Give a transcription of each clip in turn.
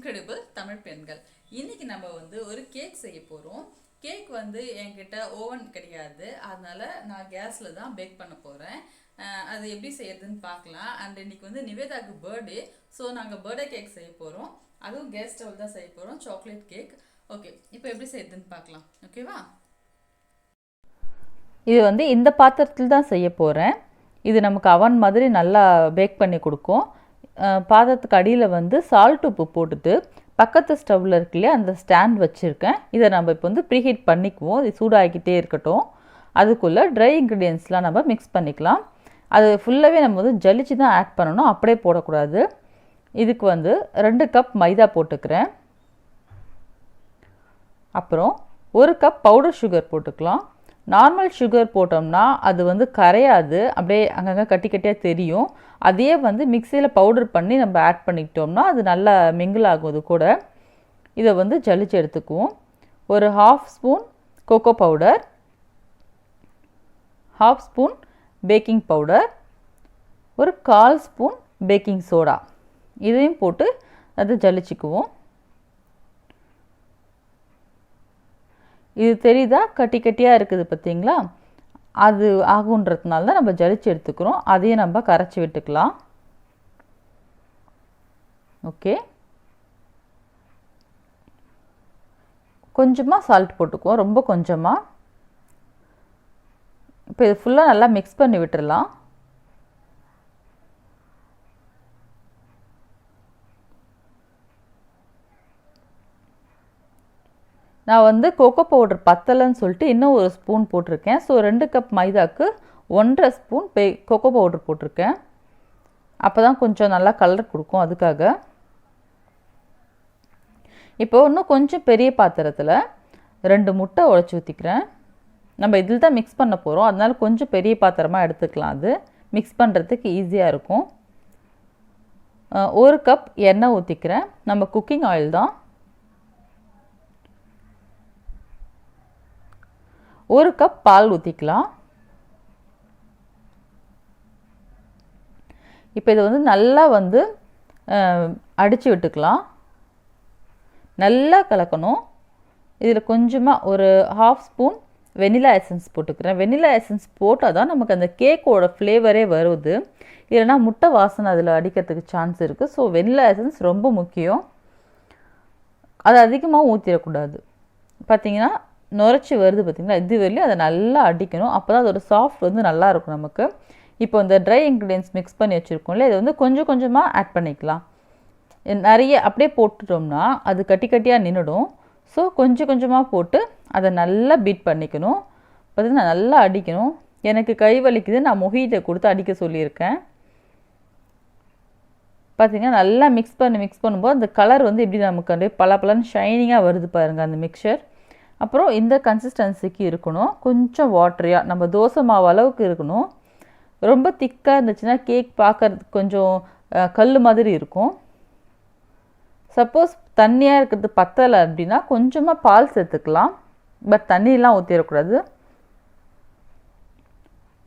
Incredible Tamil பெண்கள். இன்னைக்கு நம்ம ஒரு கேக் செய்ய போகிறோம். கேக் என்கிட்ட ஓவன் கிடையாது, அதனால நான் கேஸில் தான் பேக் பண்ண போகிறேன். அது எப்படி செய்யறதுன்னு பார்க்கலாம். அண்ட் இன்னைக்கு நிவேதாக்கு பர்த்டே, ஸோ நாங்கள் பர்த்டே கேக் செய்ய போகிறோம். அதுவும் கேஸ் ஸ்டவ் தான் செய்ய போகிறோம், சாக்லேட் கேக். ஓகே, இப்போ எப்படி செய்யறதுன்னு பார்க்கலாம். ஓகேவா? இது இந்த பாத்திரத்தில் தான் செய்ய போகிறேன். இது நமக்கு அவன் மாதிரி நல்லா பேக் பண்ணி கொடுக்கும். பாத்திரத்துக்கு அடியில் சால்ட் உப்பு போட்டுட்டு பக்கத்து ஸ்டவ்வில் இருக்குல்லையே அந்த ஸ்டாண்ட் வச்சுருக்கேன். இதை நம்ம இப்போ ப்ரீஹீட் பண்ணிக்குவோம். இது சூடாகிக்கிட்டே இருக்கட்டும். அதுக்குள்ளே ட்ரை இன்க்ரீடியன்ஸ்லாம் நம்ம மிக்ஸ் பண்ணிக்கலாம். அது ஃபுல்லாகவே நம்ம ஜலிச்சு தான் ஆட் பண்ணணும், அப்படியே போடக்கூடாது. இதுக்கு 2 கப் மைதா போட்டுக்கிறேன். அப்புறம் 1 கப் பவுடர் சுகர் போட்டுக்கலாம். நார்மல் சுகர் போட்டோம்னா அது கரையாது, அப்படியே அங்கங்கே கட்டி கட்டியாக தெரியும். அதையே மிக்சியில் பவுடர் பண்ணி நம்ம ஆட் பண்ணிக்கிட்டோம்னா அது நல்லா மிங்கிள் ஆகும். அது கூட இதை ஜலிச்சு எடுத்துக்குவோம். ஒரு 1/2 spoon cocoa powder, 1/2 spoon baking powder, ஒரு 1/4 ஸ்பூன் பேக்கிங் சோடா, இதையும் போட்டு அதை ஜலிச்சுக்குவோம். இது தெரியுதா, கட்டி கட்டியாக இருக்குது பார்த்தீங்களா? அது ஆகுன்றதுனால தான் நம்ம ஜலிச்சு எடுத்துக்கிறோம். அதையும் நம்ம கரைச்சி விட்டுக்கலாம். ஓகே, கொஞ்சமாக சால்ட் போட்டுக்குவோம், ரொம்ப கொஞ்சமாக. இப்போ இது ஃபுல்லாக நல்லா மிக்ஸ் பண்ணி விட்டுடலாம். நான் கோகோ பவுடர் பத்தலைன்னு சொல்லிட்டு இன்னும் 1 ஸ்பூன் போட்டிருக்கேன். ஸோ 2 கப் மைதாக்கு 1.5 ஸ்பூன் கோகோ பவுடர் போட்டிருக்கேன். அப்போ தான் கொஞ்சம் நல்லா கலர் கொடுக்கும், அதுக்காக. இப்போ இன்னும் கொஞ்சம் பெரிய பாத்திரத்தில் 2 முட்டை உடைச்சி ஊற்றிக்கிறேன். நம்ம இதில் தான் மிக்ஸ் பண்ண போகிறோம், அதனால கொஞ்சம் பெரிய பாத்திரமாக எடுத்துக்கலாம். அது மிக்ஸ் பண்ணுறதுக்கு ஈஸியாக இருக்கும். 1 கப் எண்ணெய் ஊற்றிக்கிறேன். நம்ம குக்கிங் ஆயில் தான். 1 கப் பால் ஊற்றிக்கலாம். இப்போ இது நல்லா அடித்து விட்டுக்கலாம். நல்லா கலக்கணும். இதில் கொஞ்சமாக ஒரு 1/2 ஸ்பூன் வெனிலா எசன்ஸ் போட்டுக்கிறேன். வெனிலா எசன்ஸ் போட்டால் தான் நமக்கு அந்த கேக்கோட ஃப்ளேவரே வருது. இல்லைனா முட்டை வாசனை அதில் அடிக்கிறதுக்கு சான்ஸ் இருக்குது. ஸோ வெனிலா எசன்ஸ் ரொம்ப முக்கியம். அது அதிகமாக ஊற்றிடக்கூடாது. பார்த்திங்கன்னா நுரைச்சி வருது பார்த்திங்களா, இது வரையிலும் அதை நல்லா அடிக்கணும். அப்போ தான் அதோட சாஃப்ட் நல்லா இருக்கும் நமக்கு. இப்போ இந்த ட்ரை இன்க்ரீடியன்ஸ் மிக்ஸ் பண்ணி வச்சுருக்கோம்ல, இதை கொஞ்சம் கொஞ்சமாக ஆட் பண்ணிக்கலாம். நிறைய அப்படியே போட்டுட்டோம்னா அது கட்டி கட்டியாக நின்றுடும். ஸோ கொஞ்சம் கொஞ்சமாக போட்டு அதை நல்லா பீட் பண்ணிக்கணும். பார்த்திங்கன்னா நல்லா அடிக்கணும். எனக்கு கை வலிக்குது, நான் மொஹிட்டை கொடுத்து அடிக்க சொல்லியிருக்கேன். பார்த்திங்கன்னா நல்லா மிக்ஸ் பண்ணும்போது அந்த கலர் இப்படி நமக்கு அப்படியே பலன்னு ஷைனிங்காக வருது பாருங்கள் அந்த மிக்சர். அப்புறம் இந்த கன்சிஸ்டன்சிக்கு இருக்கணும். கொஞ்சம் வாட்டரியாக, நம்ம தோசை மாவு அளவுக்கு இருக்கணும். ரொம்ப திக்காக இருந்துச்சுன்னா கேக் பார்க்கறதுக்கு கொஞ்சம் கல் மாதிரி இருக்கும். சப்போஸ் தண்ணியாக இருக்கிறது பத்தலை அப்படின்னா கொஞ்சமாக பால் சேர்த்துக்கலாம். பட் தண்ணியெலாம் ஊற்றிடக்கூடாது.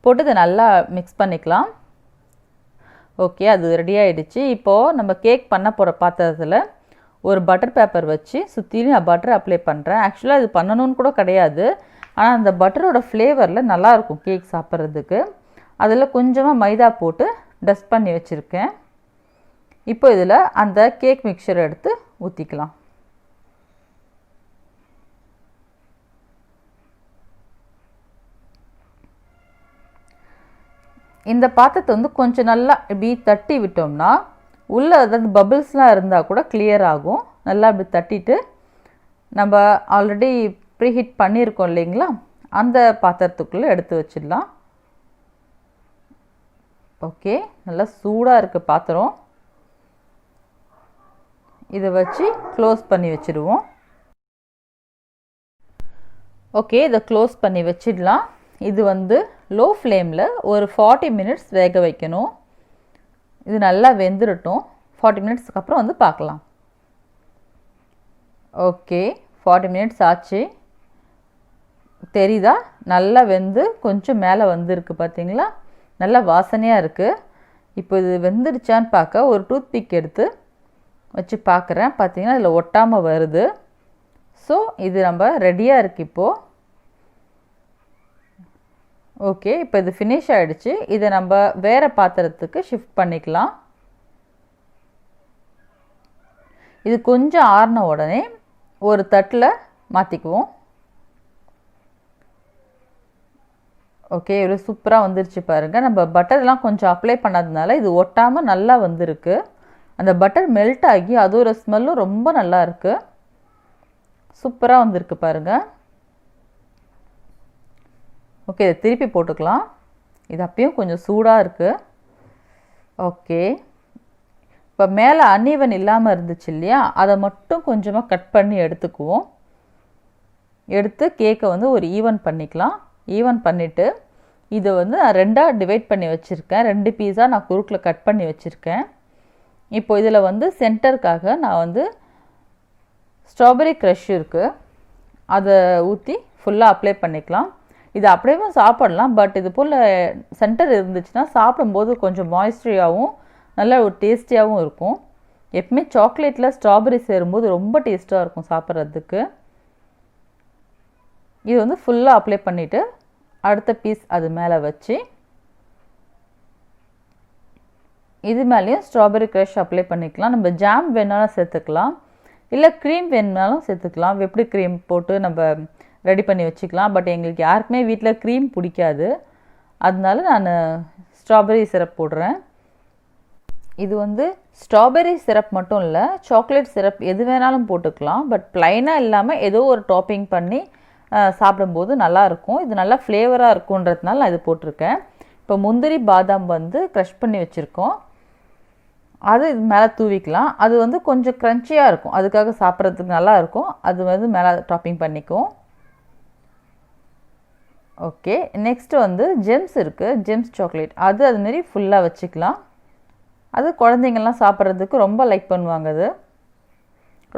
போட்டு இதை நல்லா மிக்ஸ் பண்ணிக்கலாம். ஓகே, அது ரெடி ஆகிடுச்சு. இப்போது நம்ம கேக் பண்ண போகிற பாத்திரத்தில் ஒரு பட்டர் பேப்பர் வச்சு சுற்றிலும் நான் பட்டர் அப்ளை பண்ணுறேன். ஆக்சுவலாக இது பண்ணணும்னு கூட கிடையாது, ஆனால் அந்த பட்டரோட ஃப்ளேவரில் நல்லாயிருக்கும் கேக் சாப்பிட்றதுக்கு. அதில் கொஞ்சமாக மைதா போட்டு டஸ்ட் பண்ணி வச்சுருக்கேன். இப்போ இதில் அந்த கேக் மிக்சரை எடுத்து ஊற்றிக்கலாம். இந்த பாத்திரத்தை கொஞ்சம் நல்லா இப்படி தட்டி விட்டோம்னா உள்ளே அதாவது பபிள்ஸ்லாம் இருந்தால் கூட கிளியர் ஆகும். நல்லா அப்படி தட்டிட்டு நம்ம ஆல்ரெடி ப்ரீஹீட் பண்ணியிருக்கோம் இல்லைங்களா, அந்த பாத்திரத்துக்குள்ளே எடுத்து வச்சிடலாம். ஓகே, நல்லா சூடாக இருக்குது பாத்திரம். இதை வச்சு க்ளோஸ் பண்ணி வச்சுடுவோம். ஓகே, இதை க்ளோஸ் பண்ணி வச்சிடலாம். இது லோ ஃப்ளேமில் ஒரு 40 மினிட்ஸ் வேக வைக்கணும். இது நல்லா வெந்துடட்டும். 40 மினிட்ஸ்க்கு அப்புறம் பார்க்கலாம். ஓகே, 40 மினிட்ஸ் ஆச்சு. தெரியுதா, நல்லா வெந்து கொஞ்சம் மேலே வந்துருக்கு பார்த்தீங்களா, நல்லா வாசனையாக இருக்குது. இப்போ இது வெந்துடுச்சான்னு பார்க்க ஒரு டூத் பிக் எடுத்து வச்சு பார்க்குறேன். பார்த்தீங்கன்னா இதில் ஒட்டாமல் வருது. ஸோ இது நம்ம ரெடியாக இருக்குது இப்போது. ஓகே, இப்போ இது ஃபினிஷ் ஆகிடுச்சு. இதை நம்ம வேறு பாத்திரத்துக்கு ஷிஃப்ட் பண்ணிக்கலாம். இது கொஞ்சம் ஆறின உடனே ஒரு தட்டில் மாற்றிக்குவோம். ஓகே, இவ்வளோ சூப்பராக வந்துருச்சு பாருங்கள். நம்ம பட்டர்லாம் கொஞ்சம் அப்ளை பண்ணாததுனால இது ஒட்டாமல் நல்லா வந்திருக்கு. அந்த பட்டர் மெல்ட் ஆகி அதோட ஸ்மெல்லும் ரொம்ப நல்லா இருக்குது. சூப்பராக வந்திருக்கு பாருங்கள். ஓகே, இதை திருப்பி போட்டுக்கலாம். இது அப்பயும் கொஞ்சம் சூடாக இருக்குது. ஓகே, இப்போ மேலே அன்ஈவன் இல்லாமல் இருந்துச்சு இல்லையா, அதை மட்டும் கொஞ்சமாக கட் பண்ணி எடுத்துக்குவோம். எடுத்து கேக்கை வந்து ஒரு ஈவன் பண்ணிக்கலாம். ஈவன் பண்ணிவிட்டு இதை வந்து நான் 2ஆக டிவைட் பண்ணி வச்சுருக்கேன். 2 பீஸாக நான் குறுக்கில் கட் பண்ணி வச்சுருக்கேன். இப்போ இதில் வந்து சென்டருக்காக நான் வந்து ஸ்ட்ராபெரி க்ரஷ் இருக்குது, அதை ஊற்றி ஃபுல்லாக அப்ளை பண்ணிக்கலாம். இது அப்படியே சாப்பிடலாம். பட் இது போல் சென்டர் இருந்துச்சுன்னா சாப்பிடும்போது கொஞ்சம் மாய்ஸ்டரியாகவும் நல்லா ஒரு டேஸ்டியாகவும் இருக்கும். எப்பவுமே சாக்லேட்டில் ஸ்ட்ராபெரி சேரும்போது ரொம்ப டேஸ்ட்டாக இருக்கும் சாப்பிட்றதுக்கு. இது வந்து ஃபுல்லாக அப்ளை பண்ணிவிட்டு அடுத்த பீஸ் அது மேலே வச்சு இது மேலேயும் ஸ்ட்ராபெரி க்ரஷ் அப்ளை பண்ணிக்கலாம். நம்ம ஜாம் வேணாலும் சேர்த்துக்கலாம், இல்லை க்ரீம் வேணுனாலும் சேர்த்துக்கலாம். விப்டு க்ரீம் போட்டு நம்ம ரெடி பண்ணி வச்சுக்கலாம். பட் எங்களுக்கு யாருக்குமே வீட்டில் க்ரீம் பிடிக்காது, அதனால நான் ஸ்ட்ராபெரி சிரப் போடுறேன். இது வந்து ஸ்ட்ராபெரி சிரப் மட்டும் இல்லை, சாக்லேட் சிரப் எது வேணாலும் போட்டுக்கலாம். பட் ப்ளைனாக இல்லாமல் ஏதோ ஒரு டாப்பிங் பண்ணி சாப்பிடும்போது நல்லாயிருக்கும். இது நல்லா ஃப்ளேவராக இருக்குன்றதுனால நான் இது போட்டிருக்கேன். இப்போ முந்திரி பாதாம் வந்து க்ரஷ் பண்ணி வச்சுருக்கோம், அது இது மேலே தூவிக்கலாம். அது வந்து கொஞ்சம் க்ரன்ச்சியாக இருக்கும், அதுக்காக சாப்பிட்றதுக்கு நல்லாயிருக்கும். அது வந்து மேலே டாப்பிங் பண்ணிக்குவோம். ஓகே, நெக்ஸ்ட்டு வந்து ஜெம்ஸ் இருக்குது, ஜெம்ஸ் சாக்லேட். அதுமாரி ஃபுல்லாக வச்சுக்கலாம். அது குழந்தைங்கள்லாம் சாப்பிட்றதுக்கு ரொம்ப லைக் பண்ணுவாங்க. அது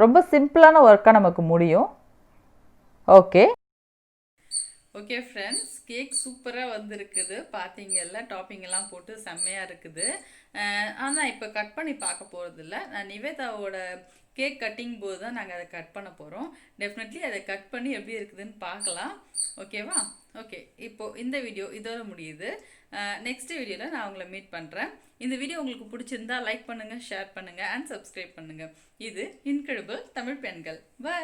ரொம்ப சிம்பிளான ஒர்க்காக நமக்கு முடியும். ஓகே ஓகே ஃப்ரெண்ட்ஸ், கேக் சூப்பராக வந்திருக்குது. பார்த்தீங்கல்ல, டாப்பிங் எல்லாம் போட்டு செம்மையாக இருக்குது. ஆனால் இப்போ கட் பண்ணி பார்க்க போகிறதில்ல. நான் நிவேதாவோட கேக் கட்டிங் போது தான் நாங்கள் அதை கட் பண்ண போகிறோம். டெஃபினெட்லி அதை கட் பண்ணி எப்படி இருக்குதுன்னு பார்க்கலாம். ஓகேவா? ஓகே, இப்போது இந்த வீடியோ இதோட முடியுது. நெக்ஸ்ட் வீடியோவில் நான் உங்களை மீட் பண்ணுறேன். இந்த வீடியோ உங்களுக்கு பிடிச்சிருந்தா லைக் பண்ணுங்கள், ஷேர் பண்ணுங்கள் அண்ட் சப்ஸ்கிரைப் பண்ணுங்கள். இது இன்க்ரெடிபிள் தமிழ் பெண்கள். பை.